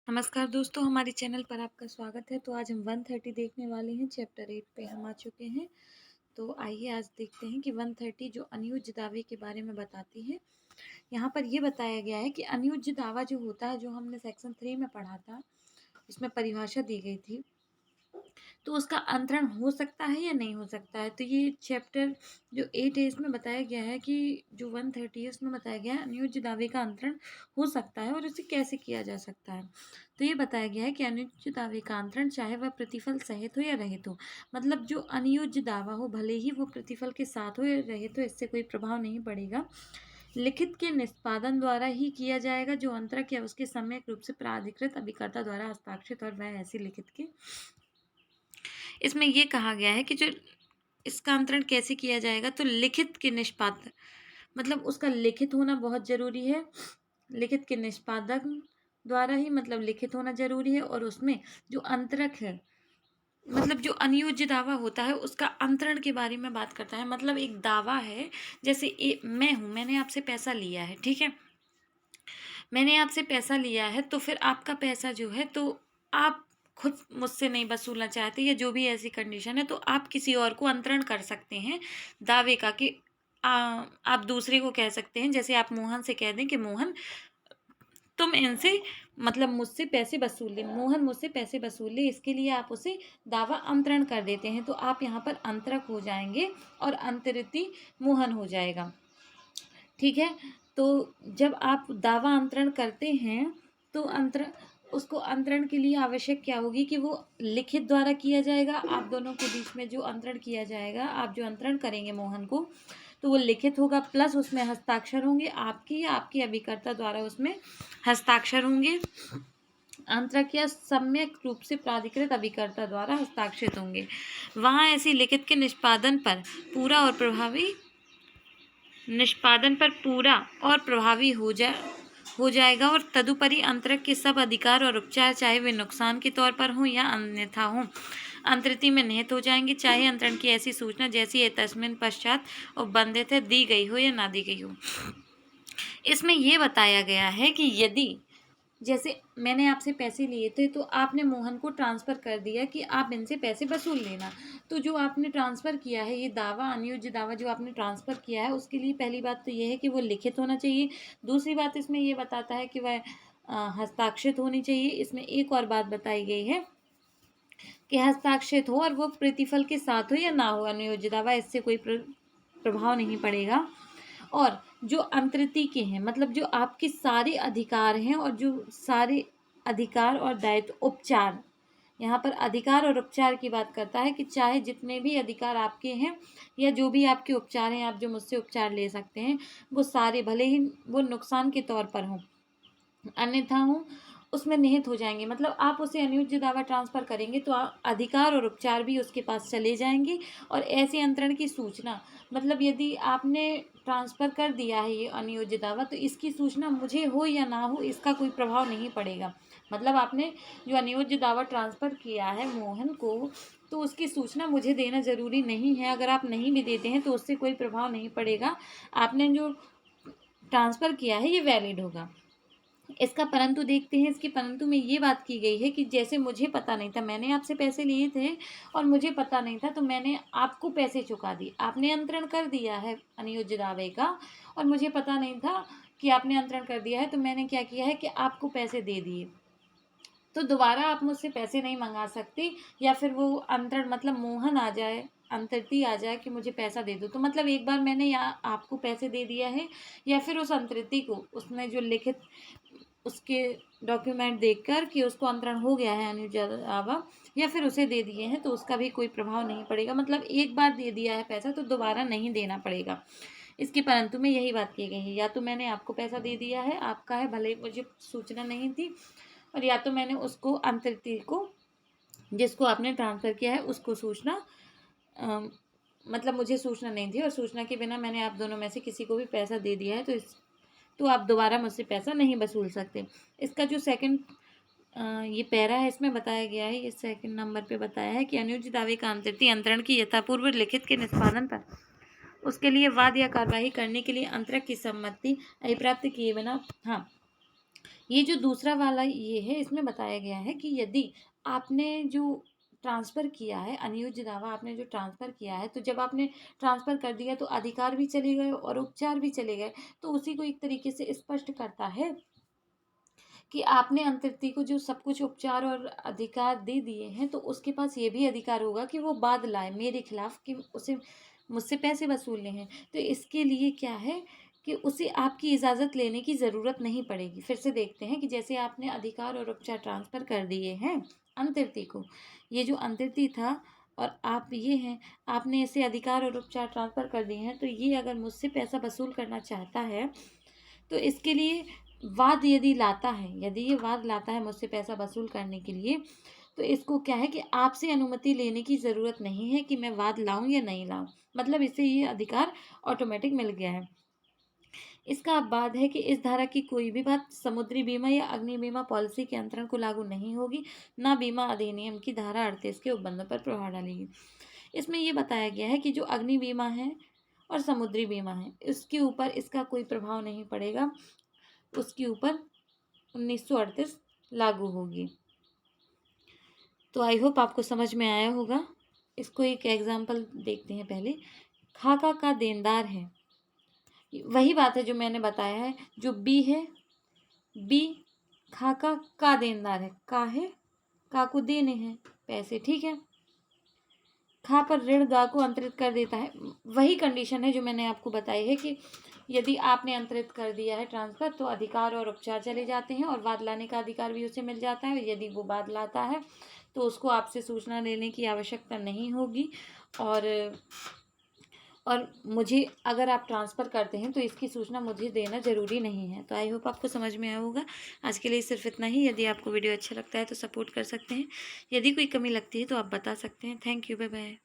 नमस्कार दोस्तों, हमारे चैनल पर आपका स्वागत है। तो आज हम 130 देखने वाले हैं। चैप्टर 8 पे हम आ चुके हैं। तो आइए आज देखते हैं कि 130 जो अनुज्ञ दावे के बारे में बताती है। यहाँ पर ये बताया गया है कि अनुज्ञ दावा जो होता है, जो हमने सेक्शन 3 में पढ़ा था, इसमें परिभाषा दी गई थी, तो उसका अंतरण हो सकता है या नहीं हो सकता है। तो ये चैप्टर जो 8 है, इसमें बताया गया है कि जो 130 है उसमें बताया गया है अनुज्ञ दावे का अंतरण हो सकता है और उसे कैसे किया जा सकता है। तो ये बताया गया है कि अनुज्ञ दावे का अंतरण चाहे वह प्रतिफल सहित हो या रहित हो, मतलब जो अनुज्ञ दावा हो भले ही वो प्रतिफल के साथ हो या रहित हो, इससे कोई प्रभाव नहीं पड़ेगा, लिखित के निष्पादन द्वारा ही किया जाएगा, जो अंतरक या उसके सम्यक रूप से प्राधिकृत अभिकर्ता द्वारा हस्ताक्षरित और वह ऐसी लिखित के। इसमें यह कहा गया है कि जो इसका अंतरण कैसे किया जाएगा, तो लिखित के निष्पादन, मतलब उसका लिखित होना बहुत जरूरी है। लिखित के निष्पादन द्वारा ही, मतलब लिखित होना जरूरी है। और उसमें जो अंतरक है, मतलब जो अनुज्ञ दावा होता है, उसका अंतरण के बारे में बात करता है। मतलब एक दावा है, जैसे मैं हूं, मैंने आपसे पैसा लिया है, ठीक है, मैंने आपसे पैसा लिया है, तो फिर आपका पैसा जो है, तो आप खुद मुझसे नहीं वसूलना चाहते या जो भी ऐसी कंडीशन है, तो आप किसी और को अंतरण कर सकते हैं दावे का कि आप दूसरे को कह सकते हैं। जैसे आप मोहन से कह दें कि मोहन तुम इनसे, मतलब मुझसे पैसे वसूल ले, मोहन मुझसे पैसे वसूल ले, इसके लिए आप उसे दावा अंतरण कर देते हैं। तो आप यहाँ पर अंतरक हो जाएंगे और अंतरिती मोहन हो जाएगा, ठीक है। तो जब आप दावा अंतरण करते हैं, तो उसको अंतरण के लिए आवश्यक क्या होगी कि वो लिखित द्वारा किया जाएगा। आप दोनों के बीच में जो अंतरण किया जाएगा, आप जो अंतरण करेंगे मोहन को, तो वो लिखित होगा, प्लस उसमें हस्ताक्षर होंगे आपकी या आपके अभिकर्ता द्वारा उसमें हस्ताक्षर होंगे। अंतरक या सम्यक रूप से प्राधिकृत अभिकर्ता द्वारा हस्ताक्षरित होंगे। वहाँ ऐसी लिखित के निष्पादन पर पूरा और प्रभावी हो जाएगा। और तदुपरि अंतरक के सब अधिकार और उपचार, चाहे वे नुकसान के तौर पर हों या अन्यथा हों, अंतरिति में निहित हो जाएंगे, चाहे अंतरण की ऐसी सूचना जैसी तस्मिन पश्चात उपबंधित है दी गई हो या ना दी गई हो। इसमें यह बताया गया है कि यदि, जैसे मैंने आपसे पैसे लिए थे, तो आपने मोहन को ट्रांसफ़र कर दिया कि आप इनसे पैसे वसूल लेना, तो जो आपने ट्रांसफ़र किया है, ये दावा, अनुज्ञ दावा जो आपने ट्रांसफ़र किया है, उसके लिए पहली बात तो ये है कि वो लिखित होना चाहिए। दूसरी बात इसमें ये बताता है कि वह हस्ताक्षरित होनी चाहिए। इसमें एक और बात बताई गई है कि हस्ताक्षरित हो और वो प्रतिफल के साथ हो या ना हो अनुज्ञ दावा, इससे कोई प्रभाव नहीं पड़ेगा। और जो अंतरिति के हैं, मतलब जो आपके सारे अधिकार हैं और जो सारे अधिकार और दायित्व, उपचार, यहाँ पर अधिकार और उपचार की बात करता है कि चाहे जितने भी अधिकार आपके हैं या जो भी आपके उपचार हैं, आप जो मुझसे उपचार ले सकते हैं, वो सारे भले ही वो नुकसान के तौर पर हों अन्यथा हों, उसमें निहित हो जाएंगे। मतलब आप उसे अनुज्ञ दावा ट्रांसफ़र करेंगे तो अधिकार और उपचार भी उसके पास चले जाएंगे। और ऐसे अंतरण की सूचना, मतलब यदि आपने ट्रांसफ़र कर दिया है ये अनुज्ञ दावा, तो इसकी सूचना मुझे हो या ना हो, इसका कोई प्रभाव नहीं पड़ेगा। मतलब आपने जो अनुज्ञ दावा ट्रांसफ़र किया है मोहन को, तो उसकी सूचना मुझे देना ज़रूरी नहीं है। अगर आप नहीं भी देते हैं तो उससे कोई प्रभाव नहीं पड़ेगा। आपने जो ट्रांसफ़र किया है ये वैलिड होगा। इसका परंतु देखते हैं, इसके परंतु में ये बात की गई है कि जैसे मुझे पता नहीं था, मैंने आपसे पैसे लिए थे और मुझे पता नहीं था, तो मैंने आपको पैसे चुका दिए। आपने अंतरण कर दिया है अनुज्ञ दावे का और मुझे पता नहीं था कि आपने अंतरण कर दिया है, तो मैंने क्या किया है कि आपको पैसे दे दिए। तो दोबारा आप मुझसे पैसे नहीं मंगा सकते, या फिर वो अंतरण, मतलब मोहन आ जाए, अंतरिति आ जाए कि मुझे पैसा दे दो। तो मतलब एक बार मैंने यहाँ आपको पैसे दे दिया है, या फिर उस अंतरिति को उसने जो लिखित उसके डॉक्यूमेंट देखकर कि उसको अंतरण हो गया है अनुज्ञ दावा, या फिर उसे दे दिए हैं, तो उसका भी कोई प्रभाव नहीं पड़ेगा। मतलब एक बार दे दिया है पैसा तो दोबारा नहीं देना पड़ेगा। इसके परंतु में यही बात की गई है, या तो मैंने आपको पैसा दे दिया है, आपका है, भले मुझे सूचना नहीं थी, और या तो मैंने उसको अंतरिति को, जिसको आपने ट्रांसफ़र किया है, उसको सूचना, मतलब मुझे सूचना नहीं थी और सूचना के बिना मैंने आप दोनों में से किसी को भी पैसा दे दिया है, तो आप दोबारा मुझसे पैसा नहीं वसूल सकते। इसका जो सेकंड ये पैरा है, इसमें बताया गया है, ये सेकंड नंबर पे बताया है कि अनुज्ञ दावे का अंतरिति अंतरण की यथापूर्व लिखित के निष्पादन पर उसके लिए वाद या कार्यवाही करने के लिए अंतरक की सम्मति अभिप्राप्त किए बिना, हाँ, ये जो दूसरा वाला ये है, इसमें बताया गया है कि यदि आपने जो ट्रांसफ़र किया है, अनियोज्य दावा आपने जो ट्रांसफ़र किया है, तो जब आपने ट्रांसफ़र कर दिया तो अधिकार भी चले गए और उपचार भी चले गए। तो उसी को एक तरीके से स्पष्ट करता है कि आपने अंतर्ति को जो सब कुछ उपचार और अधिकार दे दिए हैं, तो उसके पास ये भी अधिकार होगा कि वो बाद लाए मेरे खिलाफ, कि उसे मुझसे पैसे वसूलने हैं। तो इसके लिए क्या है कि उसे आपकी इजाज़त लेने की ज़रूरत नहीं पड़ेगी। फिर से देखते हैं कि जैसे आपने अधिकार और उपचार ट्रांसफ़र कर दिए हैं अंतर्ति को, ये जो अंतर्ति था और आप ये हैं, आपने इसे अधिकार और उपचार ट्रांसफ़र कर दिए हैं, तो ये अगर मुझसे पैसा वसूल करना चाहता है, तो इसके लिए वाद यदि लाता है, यदि ये वाद लाता है मुझसे पैसा वसूल करने के लिए, तो इसको क्या है कि आपसे अनुमति लेने की ज़रूरत नहीं है कि मैं वाद लाऊं या नहीं लाऊं। मतलब इसे ये अधिकार ऑटोमेटिक मिल गया है। इसका अपवाद है कि इस धारा की कोई भी बात समुद्री बीमा या अग्नि बीमा पॉलिसी के अंतरण को लागू नहीं होगी, ना बीमा अधिनियम की धारा 38 के उपबंधों पर प्रभाव डालेगी। इसमें ये बताया गया है कि जो अग्नि बीमा है और समुद्री बीमा है, इसके ऊपर इसका कोई प्रभाव नहीं पड़ेगा, उसके ऊपर 1938 लागू होगी। तो आई होप आपको समझ में आया होगा। इसको एक एग्जाम्पल देखते हैं पहले। खाका का देनदार है, वही बात है जो मैंने बताया है। जो बी है, बी खाका का देनदार है, का है, का को देने हैं पैसे, ठीक है। खा पर ऋण गा को अंतरित कर देता है। वही कंडीशन है जो मैंने आपको बताई है कि यदि आपने अंतरित कर दिया है ट्रांसफ़र, तो अधिकार और उपचार चले जाते हैं और बाद लाने का अधिकार भी उसे मिल जाता है। यदि वो बाद लाता है तो उसको आपसे सूचना लेने की आवश्यकता नहीं होगी। और मुझे, अगर आप ट्रांसफ़र करते हैं तो इसकी सूचना मुझे देना ज़रूरी नहीं है। तो आई होप आपको समझ में आया होगा। आज के लिए सिर्फ इतना ही। यदि आपको वीडियो अच्छा लगता है तो सपोर्ट कर सकते हैं। यदि कोई कमी लगती है तो आप बता सकते हैं। Thank you, bye bye.